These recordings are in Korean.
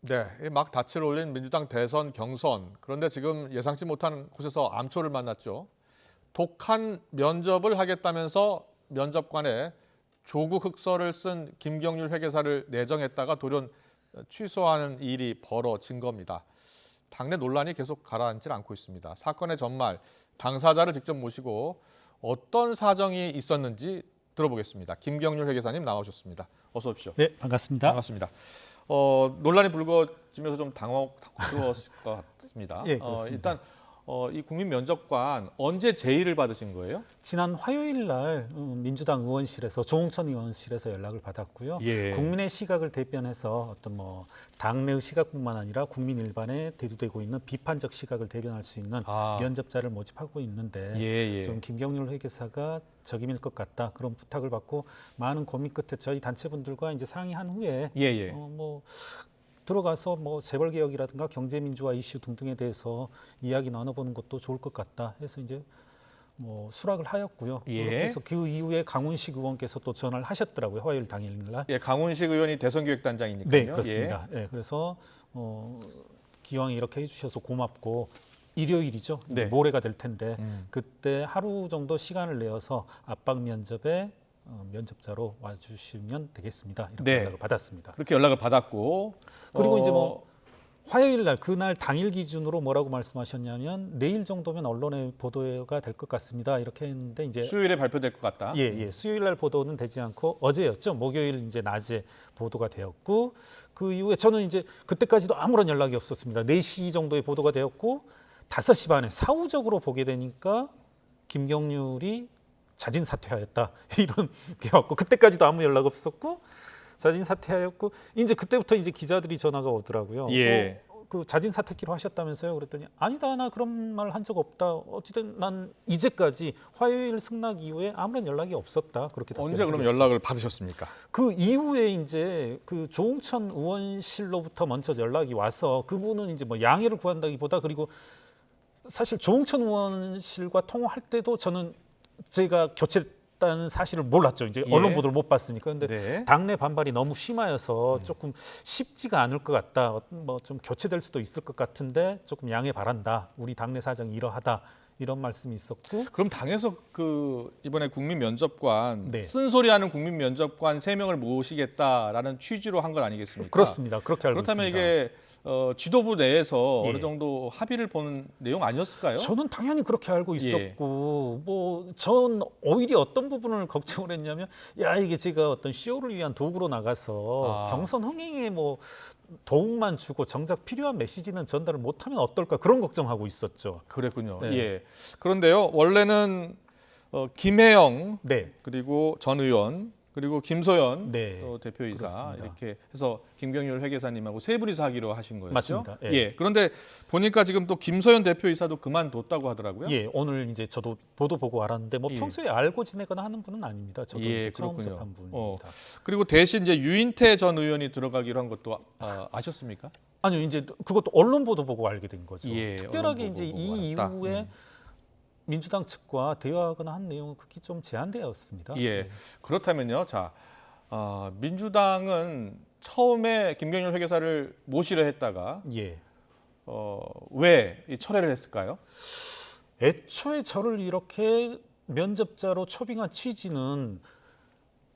네, 막 닻을 올린 민주당 대선 경선. 그런데 지금 예상치 못한 곳에서 암초를 만났죠. 독한 면접을 하겠다면서 면접관에 조국 흑서를 쓴 김경률 회계사를 내정했다가 돌연 취소하는 일이 벌어진 겁니다. 당내 논란이 계속 가라앉질 않고 있습니다. 사건의 전말, 당사자를 직접 모시고 어떤 사정이 있었는지 들어보겠습니다. 김경률 회계사님 나오셨습니다. 어서 오십시오. 네, 반갑습니다. 반갑습니다. 논란이 불거지면서 좀 당혹스러웠을 것 같습니다. 예, 그렇습니다. 일단 이 국민면접관 언제 제의를 받으신 거예요? 지난 화요일 날 민주당 의원실에서 조홍천 의원실에서 연락을 받았고요. 예. 국민의 시각을 대변해서 어떤 당내의 시각뿐만 아니라 국민 일반에 대두되고 있는 비판적 시각을 대변할 수 있는 면접자를 모집하고 있는데 예. 좀 김경률 회계사가 적임일 것 같다 그런 부탁을 받고 많은 고민 끝에 저희 단체분들과 이제 상의한 후에 들어가서 재벌 개혁이라든가 경제 민주화 이슈 등등에 대해서 이야기 나눠보는 것도 좋을 것 같다 해서 이제 수락을 하였고요. 그래서 그 이후에 강훈식 의원께서 또 전화를 하셨더라고요. 화요일 당일날. 예, 강훈식 의원이 대선기획단장이니까요. 네, 그렇습니다. 예, 그래서 기왕 이렇게 해주셔서 고맙고 일요일이죠. 이제 모레가 될 텐데 그때 하루 정도 시간을 내어서 압박 면접에 면접자로 와주시면 되겠습니다. 이렇게 연락을 받았습니다. 그렇게 연락을 받았고 그리고 이제 화요일 날 그날 당일 기준으로 뭐라고 말씀하셨냐면 내일 정도면 언론에 보도가 될 것 같습니다. 이렇게 했는데 이제 수요일에 발표될 것 같다. 예. 수요일 날 보도는 되지 않고 어제였죠. 목요일 이제 낮에 보도가 되었고 그 이후에 저는 이제 그때까지도 아무런 연락이 없었습니다. 4시 정도에 보도가 되었고 5시 반에 사후적으로 보게 되니까 김경률이 자진 사퇴하였다 이런 게 왔고 그때까지도 아무 연락 없었고 자진 사퇴하였고 이제 그때부터 이제 기자들이 전화가 오더라고요. 예. 그 자진 사퇴키로 하셨다면서요? 그랬더니 아니다 나 그런 말 한 적 없다. 어쨌든 난 이제까지 화요일 승낙 이후에 아무런 연락이 없었다. 그렇게 언제 그럼 연락을 받으셨습니까? 그 이후에 이제 그 조홍천 의원실로부터 먼저 연락이 와서 그분은 이제 양해를 구한다기보다 그리고 사실 조홍천 의원실과 통화할 때도 저는 제가 교체했다는 사실을 몰랐죠. 이제 언론 보도를 못 봤으니까. 근데 당내 반발이 너무 심하여서 조금 쉽지가 않을 것 같다. 좀 교체될 수도 있을 것 같은데 조금 양해 바란다. 우리 당내 사정이 이러하다. 이런 말씀이 있었고. 그럼 당에서 이번에 국민면접관 쓴소리하는 국민면접관 3명을 모시겠다라는 취지로 한 건 아니겠습니까? 그렇습니다. 그렇게 알고 그렇다면 있습니다. 이게 지도부 내에서 어느 정도 합의를 본 내용 아니었을까요? 저는 당연히 그렇게 알고 있었고 전 오히려 어떤 부분을 걱정을 했냐면 이게 제가 어떤 쇼를 위한 도구로 나가서 경선 흥행에 도움만 주고 정작 필요한 메시지는 전달을 못하면 어떨까 그런 걱정하고 있었죠. 그랬군요. 예. 그런데요, 원래는 김혜영 그리고 전 의원 그리고 김소연 대표이사 그렇습니다. 이렇게 해서 김경률 회계사님하고 세 분이서 하기로 하신 거였죠. 맞습니다. 그런데 보니까 지금 또 김소연 대표이사도 그만뒀다고 하더라고요. 오늘 이제 저도 보도 보고 알았는데 평소에 알고 지내거나 하는 분은 아닙니다. 저도 이제 처음 접한 분입니다. 그리고 대신 이제 유인태 전 의원이 들어가기로 한 것도 아셨습니까? 아니요, 이제 그것도 언론 보도 보고 알게 된 거죠. 예, 특별하게 이제 이 이후에 민주당 측과 대화하거나 한 내용은 극히 좀 제한되었습니다. 그렇다면요. 자, 민주당은 처음에 김경률 회계사를 모시려 했다가 왜 철회를 했을까요? 애초에 저를 이렇게 면접자로 초빙한 취지는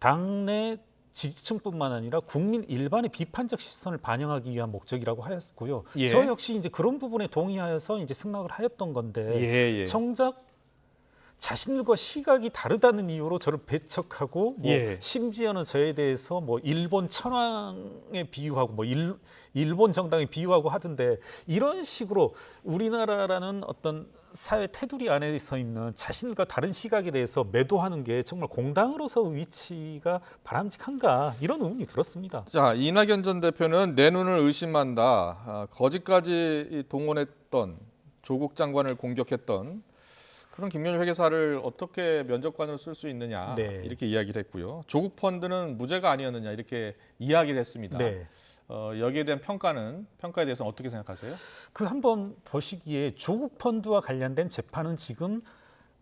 당내 지지층뿐만 아니라 국민 일반의 비판적 시선을 반영하기 위한 목적이라고 하였고요. 저 역시 이제 그런 부분에 동의하여서 이제 승낙을 하였던 건데 정작 자신들과 시각이 다르다는 이유로 저를 배척하고 심지어는 저에 대해서 일본 천황에 비유하고 일본 정당에 비유하고 하던데 이런 식으로 우리나라라는 어떤 사회 테두리 안에 서 있는 자신과 다른 시각에 대해서 매도하는 게 정말 공당으로서 위치가 바람직한가 이런 의문이 들었습니다. 자, 이낙연 전 대표는 내 눈을 의심한다. 거짓까지 동원했던 조국 장관을 공격했던 그런 김경률 회계사를 어떻게 면접관으로 쓸 수 있느냐 이렇게 이야기를 했고요. 조국 펀드는 무죄가 아니었느냐 이렇게 이야기를 했습니다. 여기에 대한 평가에 대해서는 어떻게 생각하세요? 한번 보시기에 조국 펀드와 관련된 재판은 지금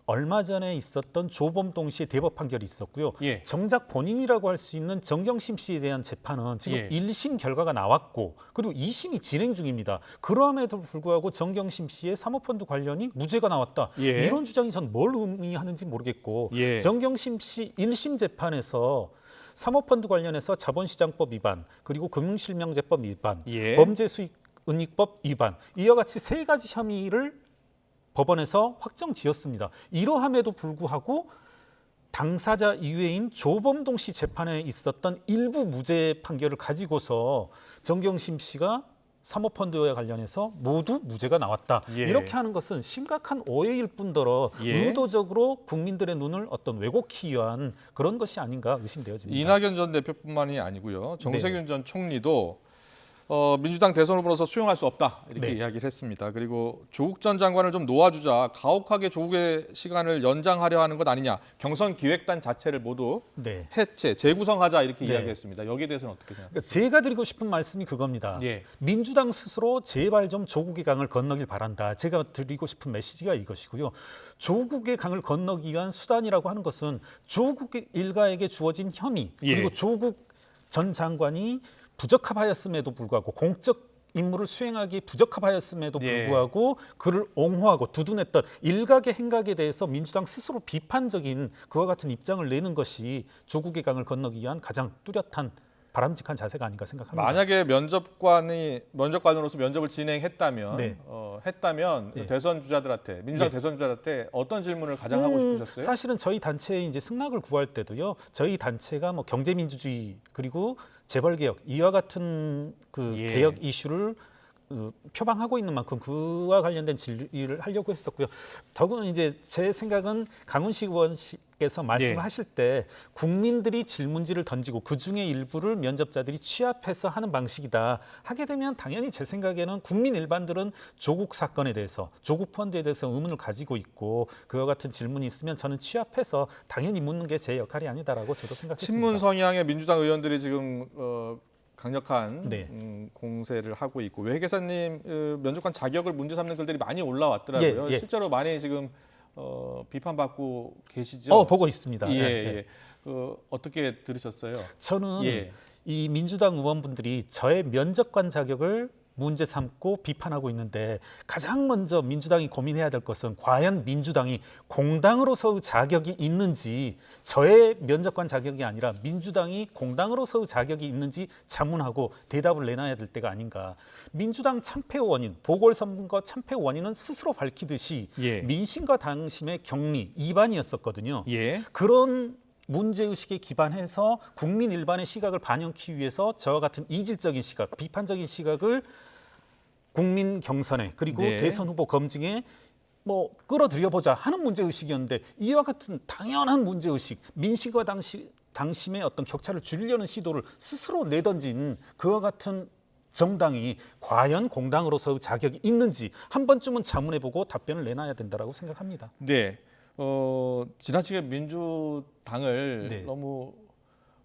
얼마 전에 있었던 조범동 씨의 대법 판결이 있었고요. 예. 정작 본인이라고 할 수 있는 정경심 씨에 대한 재판은 지금 예. 1심 결과가 나왔고 그리고 2심이 진행 중입니다. 그럼에도 불구하고 정경심 씨의 사모펀드 관련이 무죄가 나왔다. 예. 이런 주장이 전 뭘 의미하는지 모르겠고 예. 정경심 씨 1심 재판에서 사모펀드 관련해서 자본시장법 위반 그리고 금융실명제법 위반 예. 범죄수익은닉법 위반 이와 같이 세 가지 혐의를 법원에서 확정지었습니다. 이러함에도 불구하고 당사자 이외인 조범동 씨 재판에 있었던 일부 무죄 판결을 가지고서 정경심 씨가 사모펀드와 관련해서 모두 무죄가 나왔다. 예. 이렇게 하는 것은 심각한 오해일 뿐더러 예. 의도적으로 국민들의 눈을 어떤 왜곡히 위한 그런 것이 아닌가 의심되어집니다. 이낙연 전 대표뿐만이 아니고요. 정세균 전 총리도 민주당 대선 후보로서 수용할 수 없다 이렇게 네. 이야기를 했습니다. 그리고 조국 전 장관을 좀 놓아주자 가혹하게 조국의 시간을 연장하려 하는 것 아니냐. 경선 기획단 자체를 모두 네. 해체, 재구성하자 이렇게 네. 이야기했습니다. 여기에 대해서는 어떻게 생각하세요? 그러니까 제가 드리고 싶은 말씀이 그겁니다. 예. 민주당 스스로 제발 좀 조국의 강을 건너길 바란다. 제가 드리고 싶은 메시지가 이것이고요. 조국의 강을 건너기 위한 수단이라고 하는 것은 조국 일가에게 주어진 혐의 그리고 예. 조국 전 장관이 부적합하였음에도 불구하고 공적 임무를 수행하기 부적합하였음에도 예. 불구하고 그를 옹호하고 두둔했던 일각의 행각에 대해서 민주당 스스로 비판적인 그와 같은 입장을 내는 것이 조국의 강을 건너기 위한 가장 뚜렷한 바람직한 자세가 아닌가 생각합니다. 만약에 면접관으로서 면접을 진행했다면 네. 했다면 네. 대선 주자들한테 민주당 네. 대선 주자들한테 어떤 질문을 가장 하고 싶으셨어요? 사실은 저희 단체에 이제 승낙을 구할 때도요. 저희 단체가 뭐 경제민주주의 그리고 재벌개혁 이와 같은 그 예. 개혁 이슈를 표방하고 있는 만큼 그와 관련된 질의를 하려고 했었고요. 더구나 이제 제 생각은 강훈식 의원께서 말씀을 예. 하실 때 국민들이 질문지를 던지고 그 중에 일부를 면접자들이 취합해서 하는 방식이다. 하게 되면 당연히 제 생각에는 국민 일반들은 조국 사건에 대해서 조국 펀드에 대해서 의문을 가지고 있고 그와 같은 질문이 있으면 저는 취합해서 당연히 묻는 게 제 역할이 아니다라고 저도 생각했습니다. 친문 성향의 민주당 의원들이 지금 강력한 네. 공세를 하고 있고 외계사님 면접관 자격을 문제 삼는 글들이 많이 올라왔더라고요. 예, 예. 실제로 많이 지금 비판받고 계시죠? 보고 있습니다. 예, 예, 예. 예. 어떻게 들으셨어요? 저는 예. 이 민주당 의원분들이 저의 면접관 자격을 문제 삼고 비판하고 있는데 가장 먼저 민주당이 고민해야 될 것은 과연 민주당이 공당으로서의 자격이 있는지 저의 면접관 자격이 아니라 민주당이 공당으로서의 자격이 있는지 자문하고 대답을 내놔야 될 때가 아닌가. 민주당 참패 원인, 보궐선거 참패 원인은 스스로 밝히듯이 예. 민심과 당심의 격리, 이반이었었거든요. 예. 그런 문제의식에 기반해서 국민 일반의 시각을 반영하기 위해서 저와 같은 이질적인 시각, 비판적인 시각을 국민 경선에 그리고 네. 대선 후보 검증에 뭐 끌어들여보자 하는 문제의식이었는데 이와 같은 당연한 문제의식, 민심과 당심의 어떤 격차를 줄이려는 시도를 스스로 내던진 그와 같은 정당이 과연 공당으로서의 자격이 있는지 한 번쯤은 자문해보고 답변을 내놔야 된다고 생각합니다. 네. 지나치게 민주당을 네. 너무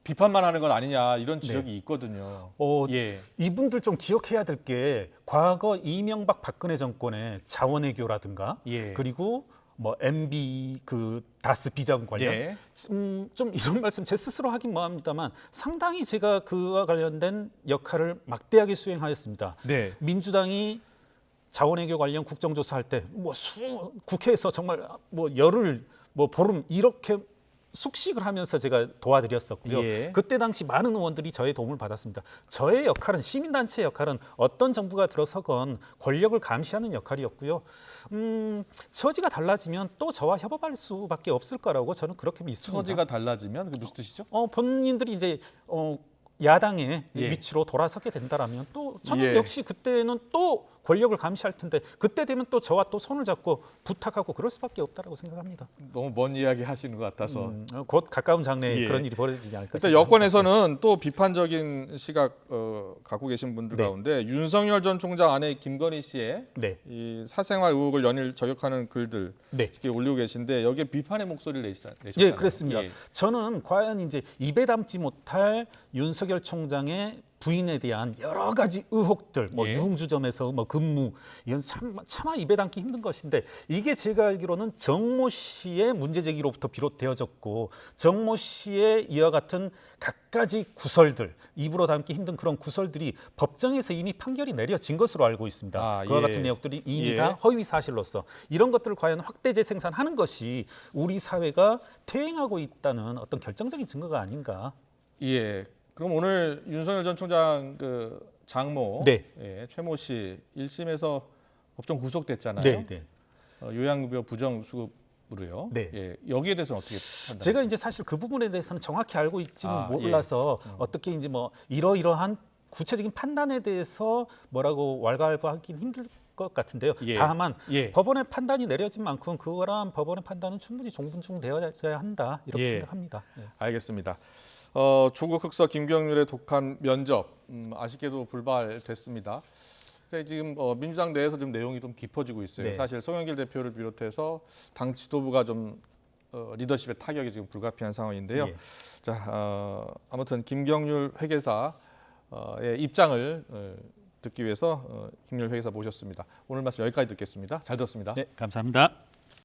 비판만 하는 건 아니냐 이런 지적이 있거든요. 예. 이분들 좀 기억해야 될 게 과거 이명박 박근혜 정권의 자원외교라든가 예. 그리고 뭐 MB 그 다스 비자금 관련 예. 좀 이런 말씀 제 스스로 하긴 뭐합니다만 상당히 제가 그와 관련된 역할을 막대하게 수행하였습니다. 네. 민주당이 자원외교 관련 국정조사할 때 뭐 국회에서 정말 뭐 열흘 뭐 보름 이렇게 숙식을 하면서 제가 도와드렸었고요. 예. 그때 당시 많은 의원들이 저의 도움을 받았습니다. 저의 역할은 시민단체의 역할은 어떤 정부가 들어서건 권력을 감시하는 역할이었고요. 처지가 달라지면 또 저와 협업할 수밖에 없을 거라고 저는 그렇게 믿습니다. 처지가 달라지면 그게 무슨 뜻이죠? 본인들이 이제 야당의 예. 위치로 돌아서게 된다라면 또 저는 예. 역시 그때는 또 권력을 감시할 텐데 그때 되면 또 저와 또 손을 잡고 부탁하고 그럴 수밖에 없다라고 생각합니다. 너무 먼 이야기 하시는 것 같아서. 곧 가까운 장래에 예. 그런 일이 벌어지지 않을까. 일단 생각합니다. 여권에서는 또 비판적인 시각 갖고 계신 분들 네. 가운데 윤석열 전 총장 아내 김건희 씨의 네, 이 사생활 의혹을 연일 저격하는 글들 네. 이렇게 올리고 계신데 여기에 비판의 목소리를 내셨잖아요. 예, 그렇습니다. 예. 저는 과연 이제 입에 담지 못할 윤석열 총장의 부인에 대한 여러 가지 의혹들, 뭐 예. 유흥주점에서 뭐 근무, 이건 차마 입에 담기 힘든 것인데 이게 제가 알기로는 정모 씨의 문제 제기로부터 비롯되어졌고 정모 씨의 이와 같은 갖가지 구설들, 입으로 담기 힘든 그런 구설들이 법정에서 이미 판결이 내려진 것으로 알고 있습니다. 아, 그와 예. 같은 내용들이 이미 예. 다 허위 사실로서 이런 것들을 과연 확대 재생산하는 것이 우리 사회가 퇴행하고 있다는 어떤 결정적인 증거가 아닌가. 예. 그럼 오늘 윤석열 전 총장 그 장모, 네. 예, 최모 씨 1심에서 법정 구속됐잖아요. 네, 네. 요양급여 부정수급으로요. 네. 예, 여기에 대해서는 어떻게 판단하세요? 제가 이제 사실 그 부분에 대해서는 정확히 알고 있지는 아, 몰라서 어떻게 이제 뭐 이러이러한 구체적인 판단에 대해서 뭐라고 왈가왈부하기는 힘들 것 같은데요. 예. 다만 예. 법원의 판단이 내려진 만큼 그거랑 법원의 판단은 충분히 존중되어야 한다 이렇게 예. 생각합니다. 예. 알겠습니다. 조국 흑서 김경률의 독한 면접 아쉽게도 불발됐습니다. 근데 지금 민주당 내에서 좀 내용이 좀 깊어지고 있어요. 네. 사실 송영길 대표를 비롯해서 당 지도부가 좀 리더십의 타격이 지금 불가피한 상황인데요. 예. 자, 아무튼 김경률 회계사의 입장을 듣기 위해서 김경률 회계사 모셨습니다. 오늘 말씀 여기까지 듣겠습니다. 잘 들었습니다. 네, 감사합니다.